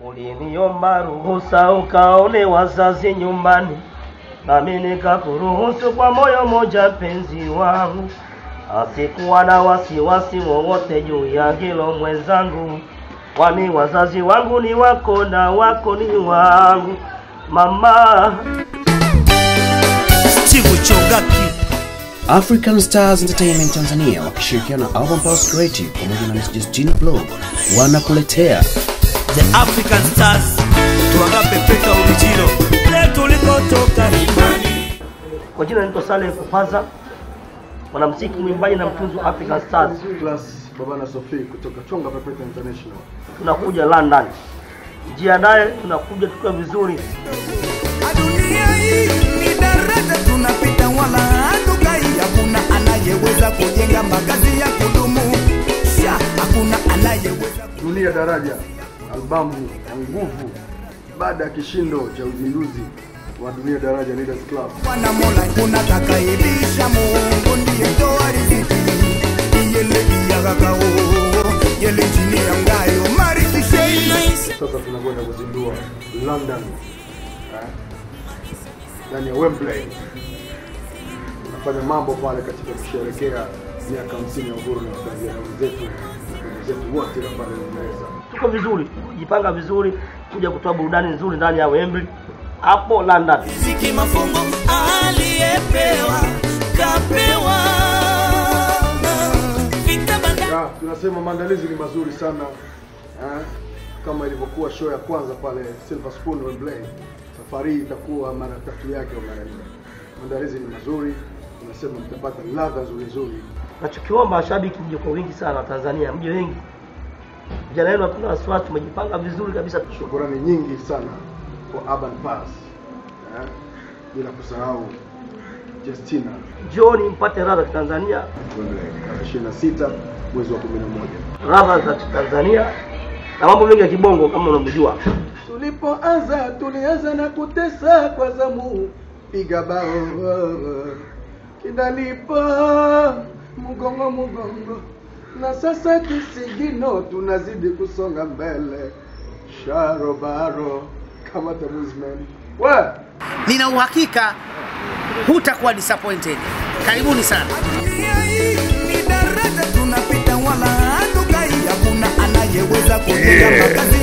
Uliniomba ruhusa ukaone wazazi nyumbani, nami nikakuruhusu kwa moyo moja penzi wangu. Asikuwa na wasiwasi wowote juu ya hilo mwenzangu, kwani wazazi wangu ni wako na wako ni wangu. Mama Steve Chongaki. African Stars Entertainment Tanzania wakishirikiana na Album Pulse Creative pamoja na Miss Justina Blow wanakuletea The African Stars. Tuangape peta original. Leto likotoka imani. Kwa jina naitwa Saleh Kupaza, mwanamuziki mwimbaji na mtunzi wa African Stars Plus Baba na Sophie kutoka Chonga Pepeta International. Tunakuja London. Jiandae, tunakuja tukiwa vizuri. Dunia hii ni daraja tunapita, wala hatukai. Hakuna anayeweza kujenga makazi ya kudumu. Hakuna anayeweza. Dunia Daraja, albamu ya nguvu baada ya kishindo cha uzinduzi wa Dunia Daraja Leaders Club. Wana Mola kuna takaibisha, Mungu ndiye toa riziki. Yele yakakao, yele chini ya ngayo, marifisheni. Sasa tunakwenda kuzindua London, ndani ya Wembley. Tunafanya mambo pale katika kusherehekea miaka 50 ya uhuru na Tanzania wenzetu wote na pale Uingereza. Tuko vizuri, kujipanga vizuri, kuja kutoa burudani nzuri ndani ya Wembley hapo London. Ziki mafungo aliyepewa kapewa. Tunasema maandalizi ni mazuri sana. Kama ilivyokuwa show ya kwanza pale Silver Spoon Wembley, safari hii itakuwa mara 3 yake au mara 4. Maandalizi ni mazuri, tunasema mtapata ladha nzuri. Nachokiomba mashabiki mje kwa wingi sana Tanzania, mje wengi. Vijana wenu hatuna wasiwasi, tumejipanga vizuri kabisa. Shukrani nyingi sana kwa Urban Pass. Bila kusahau Justina. Jioni mpate radha za Tanzania. 26 mwezi wa 11. Radha za Tanzania na mambo mengi ya kibongo kama unavyojua. Tulianza na kutesa kwa zamu, piga bao kinalipa mugongo, na sasa kisigino tunazidi kusonga mbele. Sharobaro kama Tamuzman. Nina uhakika hutakuwa disappointed. Karibuni sana. Dunia hii ni daraja tunapita, wala hatukai. Hakuna anayeweza kujenga makazi